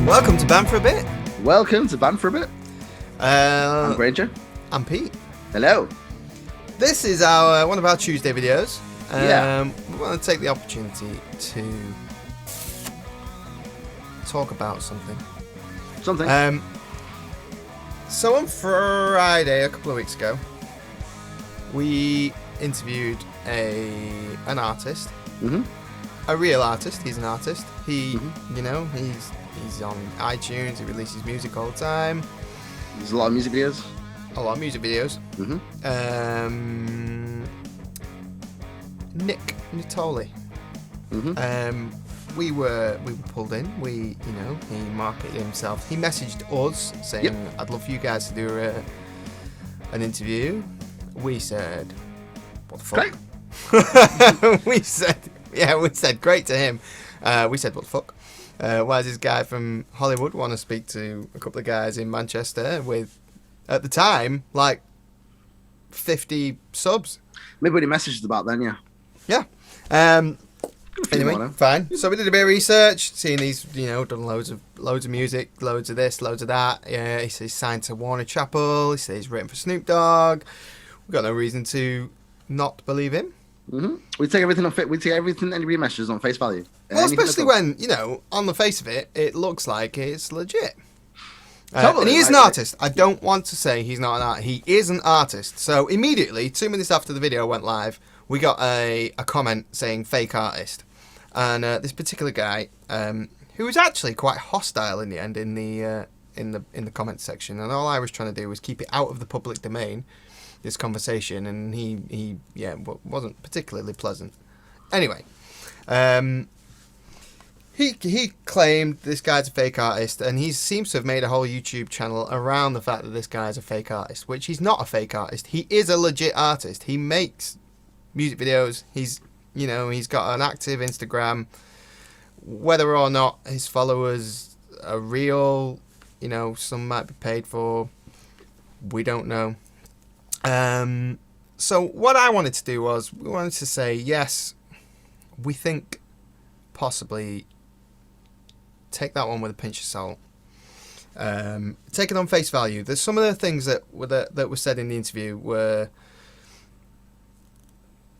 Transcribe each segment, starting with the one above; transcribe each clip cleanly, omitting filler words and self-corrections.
Welcome to Band For Abit. Welcome to Band For Abit. I'm Granger. I'm Pete. Hello. This is our one of our Tuesday videos. Yeah. We want to take the opportunity to talk about something. So on Friday, a couple of weeks ago, we interviewed an artist. Mm-hmm. A real artist. He's an artist. He's on iTunes. He releases music all the time. There's a lot of music videos. Mm-hmm. Nick Natoli. Mm-hmm. We were pulled in. He marketed himself. He messaged us saying, "I'd love for you guys to do an interview." We said, "What the fuck?" we said, great to him. We said, "What the fuck? Why does this guy from Hollywood want to speak to a couple of guys in Manchester with, at the time, like 50 subs?" Maybe when he messaged about then, yeah. Yeah. Anyway, fine. So we did a bit of research, seeing these, done loads of music, loads of this, loads of that. Yeah, he says he's signed to Warner Chappell. He says he's written for Snoop Dogg. We've got no reason to not believe him. Mm-hmm. We take everything anybody messages on face value. Well, especially when, on the face of it, it looks like it's legit. Totally, and he is an artist. I don't want to say he's not an artist. He is an artist. So immediately, 2 minutes after the video went live, we got a comment saying fake artist. And this particular guy, who was actually quite hostile in the end in the comment section, and all I was trying to do was keep it out of the public domain, this conversation, and he wasn't particularly pleasant. Anyway, he claimed this guy's a fake artist, and he seems to have made a whole YouTube channel around the fact that this guy's a fake artist, which he's not a fake artist. He is a legit artist. He makes music videos. He's got an active Instagram. Whether or not his followers are real, some might be paid for, we don't know. So what I wanted to do was, we wanted to say, yes, we think possibly take that one with a pinch of salt. Take it on face value. There's some of the things that were said in the interview were,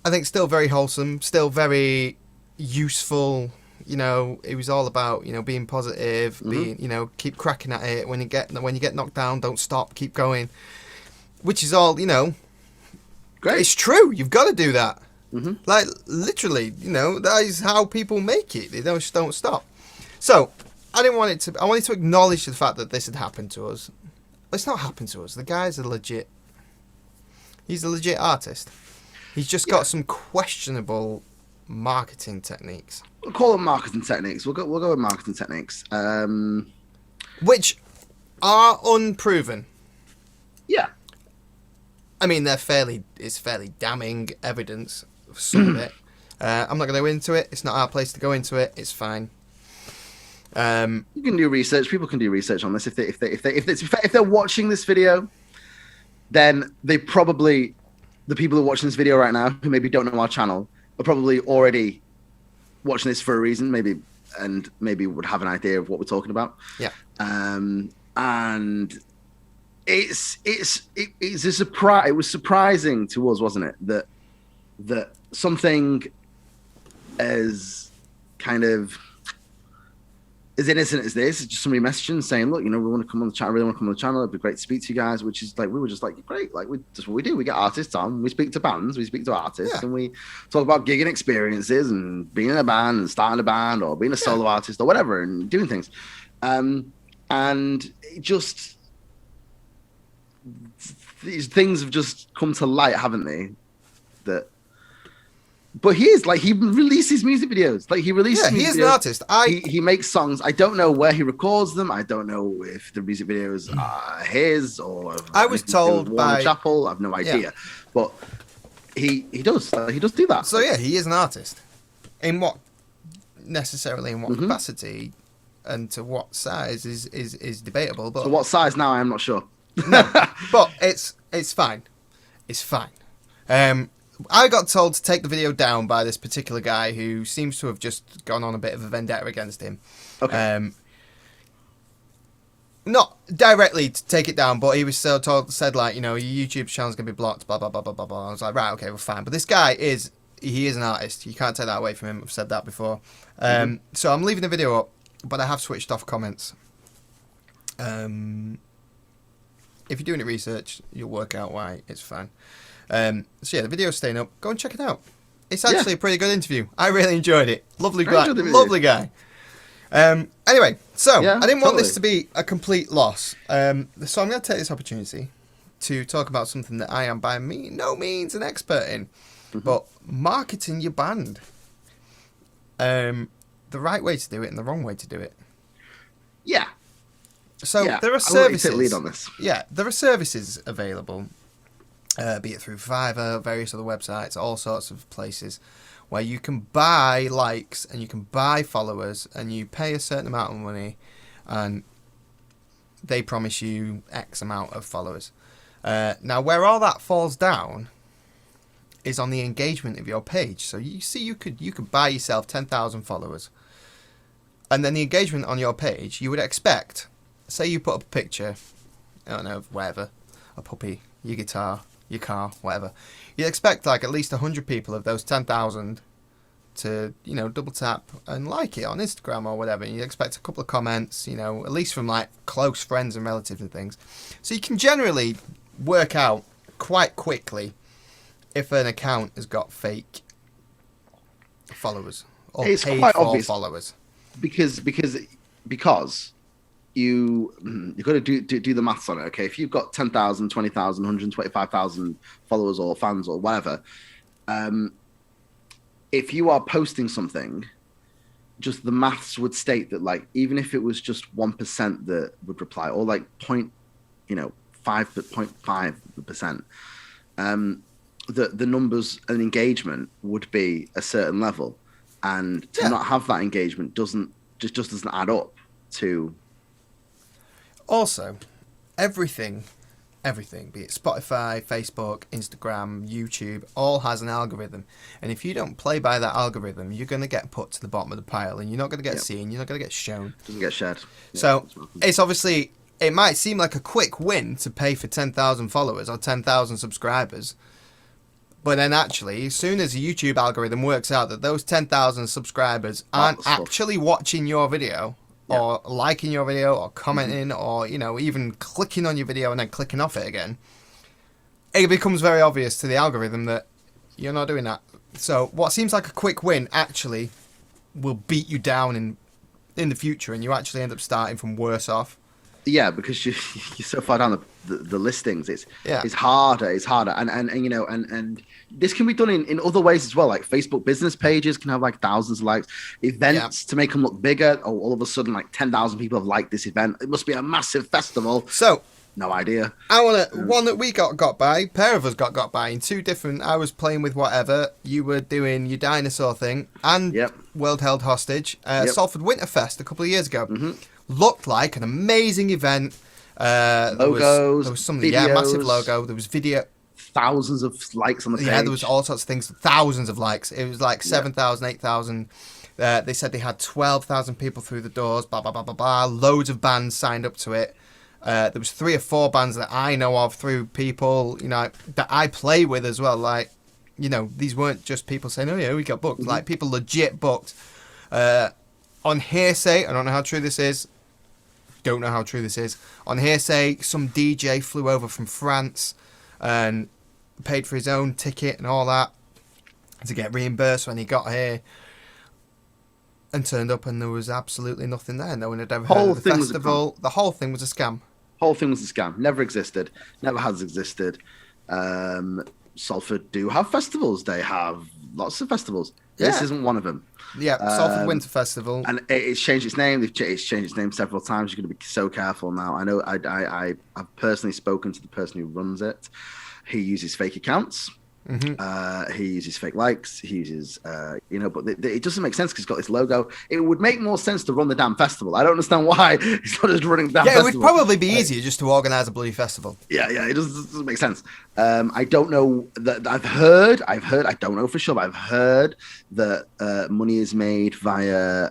I think, still very wholesome, still very useful. It was all about, being positive, being, keep cracking at it. When you get knocked down, don't stop, keep going. Which is all, great. It's true. You've got to do that. Mm-hmm. Like, literally, that is how people make it. They don't stop. So, I wanted to acknowledge the fact that this had happened to us. It's not happened to us. The guy's he's a legit artist. He's just got some questionable marketing techniques. We'll call them marketing techniques. We'll go with marketing techniques. Which are unproven. Yeah. I mean, it's fairly damning evidence of some of it. I'm not going to go into it. It's not our place to go into it. It's fine. You can do research. People can do research on this. If they're watching this video, then they probably, the people who are watching this video right now, who maybe don't know our channel, are probably already watching this for a reason, maybe would have an idea of what we're talking about. Yeah. And it's a surprise. It was surprising to us, wasn't it, that something as kind of as innocent as this, just somebody messaging saying, "Look, we want to come on the channel. Really want to come on the channel. It'd be great to speak to you guys." Which is like, we were just like, great, like that's what we do. We get artists on, we speak to bands, we speak to artists, and we talk about gigging experiences and being in a band and starting a band or being a solo artist or whatever and doing things. And it just, these things have just come to light, haven't they? But he releases music videos. Like, he releases music he is videos. an artist. He makes songs. I don't know where he records them. I don't know if the music videos are his or I was told by Chapel. I have no idea. But he does. He does do that. So yeah, he is an artist. In what capacity and to what size is debatable. But so what size now? I'm not sure. No, but it's fine. It's fine. I got told to take the video down by this particular guy who seems to have just gone on a bit of a vendetta against him. Okay. not directly to take it down, but he was still said like, your YouTube channel's gonna be blocked, blah blah blah blah blah blah. I was like, right, okay, well, fine. But this guy is an artist. You can't take that away from him. I've said that before. So I'm leaving the video up, but I have switched off comments. If you're doing the research, you'll work out why. It's fine. So yeah, the video's staying up. Go and check it out. It's actually a pretty good interview. I really enjoyed it. Lovely guy. Lovely guy. Anyway, so I didn't want this to be a complete loss. So I'm going to take this opportunity to talk about something that I am by no means an expert in, but marketing your band. The right way to do it and the wrong way to do it. Yeah. So there are services. Lead on this. Yeah, there are services available, be it through Fiverr, various other websites, all sorts of places, where you can buy likes and you can buy followers and you pay a certain amount of money and they promise you X amount of followers. Now, where all that falls down is on the engagement of your page. So you see, you could buy yourself 10,000 followers, and then the engagement on your page, you would expect, say you put up a picture, I don't know, whatever, a puppy, your guitar, your car, whatever. You'd expect like at least 100 people of those 10,000 to, double tap and like it on Instagram or whatever. And you'd expect a couple of comments, at least from like close friends and relatives and things. So you can generally work out quite quickly if an account has got fake followers or it's paid quite for obvious followers. Because you got to do the maths on it. Okay, if you've got 10,000, 20,000, 125,000 followers or fans or whatever, if you are posting something, just the maths would state that, like, even if it was just 1% that would reply, or like 0.5%, the numbers and engagement would be a certain level, and to not have that engagement doesn't add up to. Also, everything, be it Spotify, Facebook, Instagram, YouTube, all has an algorithm. And if you don't play by that algorithm, you're going to get put to the bottom of the pile and you're not going to get seen, you're not going to get shown. Doesn't get shared. So it's obviously, it might seem like a quick win to pay for 10,000 followers or 10,000 subscribers. But then actually, as soon as the YouTube algorithm works out that those 10,000 subscribers aren't actually watching your video, or liking your video, or commenting, or, even clicking on your video and then clicking off it again, it becomes very obvious to the algorithm that you're not doing that. So what seems like a quick win actually will beat you down in the future, and you actually end up starting from worse off. Yeah, because you're so far down the listings. It's harder. And this can be done in other ways as well. Like Facebook business pages can have like thousands of likes. Events to make them look bigger. Oh, all of a sudden, like 10,000 people have liked this event. It must be a massive festival. So no idea. One that we got by. Pair of us got by in two different. I was playing with whatever. You were doing your dinosaur thing and World Held Hostage. Salford Winterfest a couple of years ago. Looked like an amazing event. Logos, there was something, videos, massive logo. There was video, thousands of likes on the page. Yeah, there was all sorts of things, thousands of likes. It was like 7,000, 8,000. They said they had 12,000 people through the doors. Blah blah blah blah blah. Loads of bands signed up to it. There was 3 or 4 bands that I know of through people that I play with as well. Like, these weren't just people saying, "Oh yeah, we got booked." Like people legit booked. On hearsay, I don't know how true this is. Don't know how true this is. On hearsay, some DJ flew over from France and paid for his own ticket and all that to get reimbursed when he got here, and turned up and there was absolutely nothing there. No one had ever heard of the festival. The whole thing was a scam. Whole thing was a scam. Never existed. Never has existed. Salford do have festivals. They have lots of festivals. Yeah. This isn't one of them. Yeah, Salford Winter Festival. And it's changed its name. It's changed its name several times. You're going to be so careful now. I know I've personally spoken to the person who runs it. He uses fake accounts. He uses fake likes. He uses, but it doesn't make sense because he's got this logo. It would make more sense to run the damn festival. I don't understand why he's not just running the damn festival. Yeah, it would probably be easier just to organise a bloody festival. Yeah, it doesn't make sense. I don't know that I've heard. I don't know for sure, but I've heard that money is made via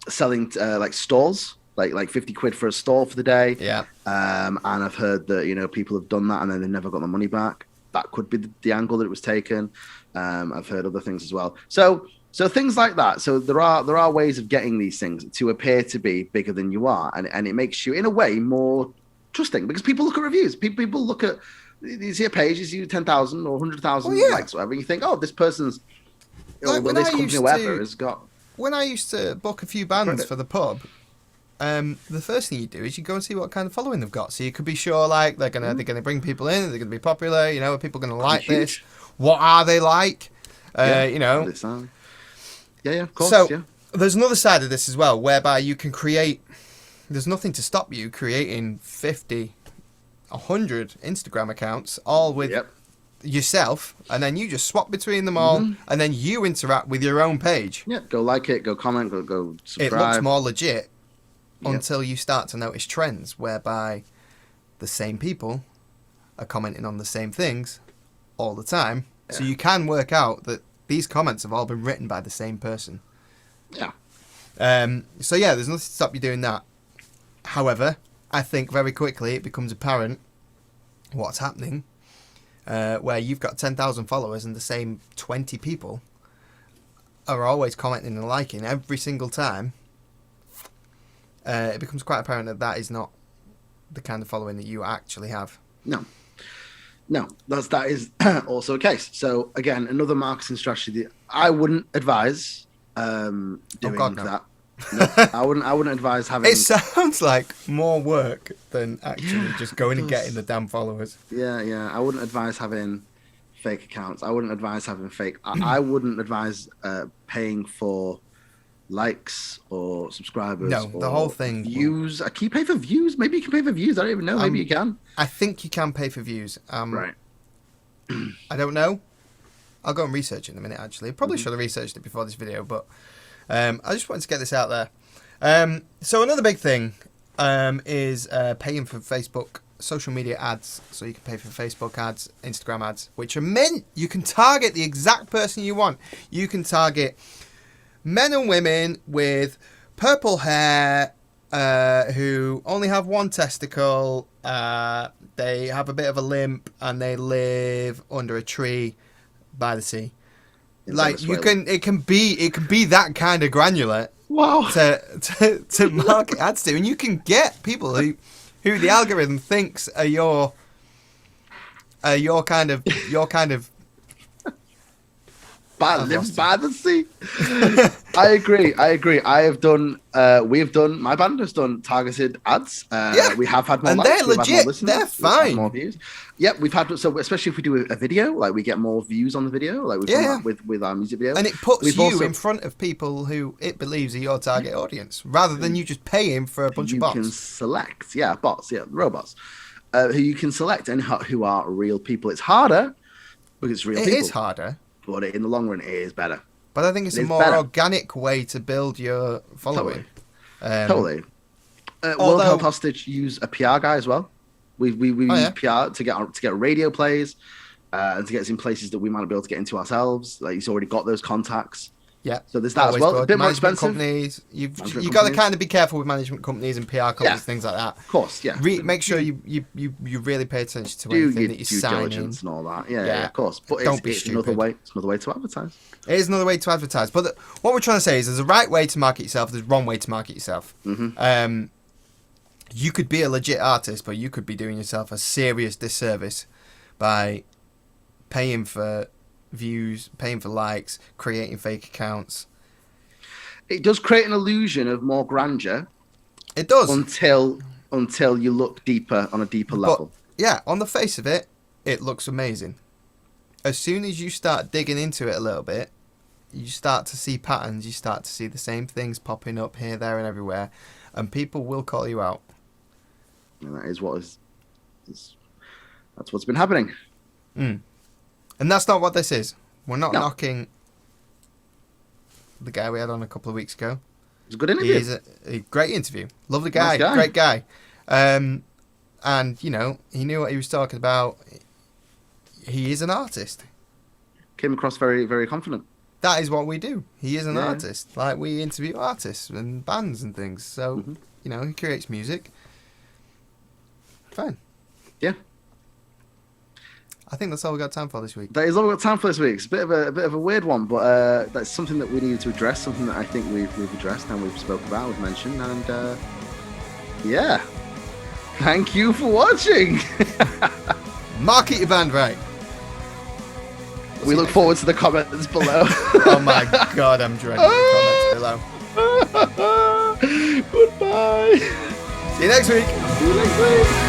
selling like stalls, like 50 quid for a stall for the day. Yeah. And I've heard that, you know, people have done that and then they never got the money back. That could be the angle that it was taken. I've heard other things as well. So things like that. So there are ways of getting these things to appear to be bigger than you are, and it makes you in a way more trusting, because people look at reviews. People look at, you see a page, you see 10,000 or 100,000 likes, whatever, and you think, oh, this person's, Like or this company or whatever has got. When I used to book a few bands for the pub, the first thing you do is you go and see what kind of following they've got. So you could be sure, like, they're gonna bring people in, they're gonna be popular. You know, are people gonna like this? What are they like? You know. Yeah, of course. So there's another side of this as well, whereby you can create. There's nothing to stop you creating 50, 100 Instagram accounts, all with yourself, and then you just swap between them all, and then you interact with your own page. Yeah, go like it, go comment, go subscribe. It looks more legit until you start to notice trends whereby the same people are commenting on the same things all the time. So you can work out that these comments have all been written by the same person. Yeah. So yeah, there's nothing to stop you doing that. However, I think very quickly it becomes apparent what's happening, where you've got 10,000 followers and the same 20 people are always commenting and liking every single time. It becomes quite apparent that that is not the kind of following that you actually have. No, that is also a case. So again, another marketing strategy that I wouldn't advise doing that. No, I wouldn't advise having. It sounds like more work than actually just going and getting the damn followers. Yeah. I wouldn't advise having fake accounts. I wouldn't advise having fake. I wouldn't advise paying for likes or subscribers. No, the whole thing. Views. Can you pay for views? Maybe you can pay for views. I don't even know. Maybe you can. I think you can pay for views. Right. I don't know. I'll go and research it in a minute, actually. Probably should have researched it before this video, but I just wanted to get this out there. So another big thing is paying for Facebook social media ads. So you can pay for Facebook ads, Instagram ads, which are meant, you can target the exact person you want. You can target men and women with purple hair who only have one testicle, they have a bit of a limp, and they live under a tree by the sea. Like it can be that kind of granular. Wow. To market ads to, and you can get people who the algorithm thinks are your kind of lives by the sea. I agree. My band has done targeted ads. We have had more and likes, they're legit. They're fine. More views. Yep, we've had, so especially if we do a video, like we get more views on the video, like we've done that with our music video. And it puts you in front of people who it believes are your target audience, rather than you just paying for a bunch of bots. You can select, bots, robots, who you can select and who are real people. It's harder because it's real people. It is harder. But in the long run, it is better. But I think it's a more organic way to build your following. Totally. World Health Hostage use a PR guy as well. We use PR to get radio plays and to get us in places that we might not be able to get into ourselves. Like, he's already got those contacts. Yeah. So there's that as well. Good. A bit more Management expensive. Companies. You've got to kind of be careful with management companies and PR companies, things like that. Of course, yeah. Make sure you really pay attention to anything that you're signing. Diligence and all that. Yeah, of course. But it's another way to advertise. It is another way to advertise. But what we're trying to say is there's a right way to market yourself, there's a wrong way to market yourself. Mm-hmm. You could be a legit artist, but you could be doing yourself a serious disservice by paying for views, paying for likes, creating fake accounts. It does create an illusion of more grandeur. It does. Until you look deeper on a deeper level. Yeah, on the face of it, it looks amazing. As soon as you start digging into it a little bit, you start to see patterns, you start to see the same things popping up here, there, and everywhere, and people will call you out. And that is that's what's been happening. And that's not what this is. We're not knocking the guy we had on a couple of weeks ago. It was a good interview. He's a great interview. Lovely guy. Great guy. And, you know, he knew what he was talking about. He is an artist. Came across very, very confident. that is what we do. He is an Yeah. artist. Like, we interview artists and bands and things. So, you know, he creates music. Fine. Yeah. I think that's all we got time for this week. That is all we've got time for this week. It's a bit of a weird one, but that's something that we needed to address, something that I think we've addressed and we've spoke about, we've mentioned, and yeah. Thank you for watching. Market your band right. We look forward to the comments below. Oh my god, I'm dreading the comments below. Goodbye. See you next week. See you next week.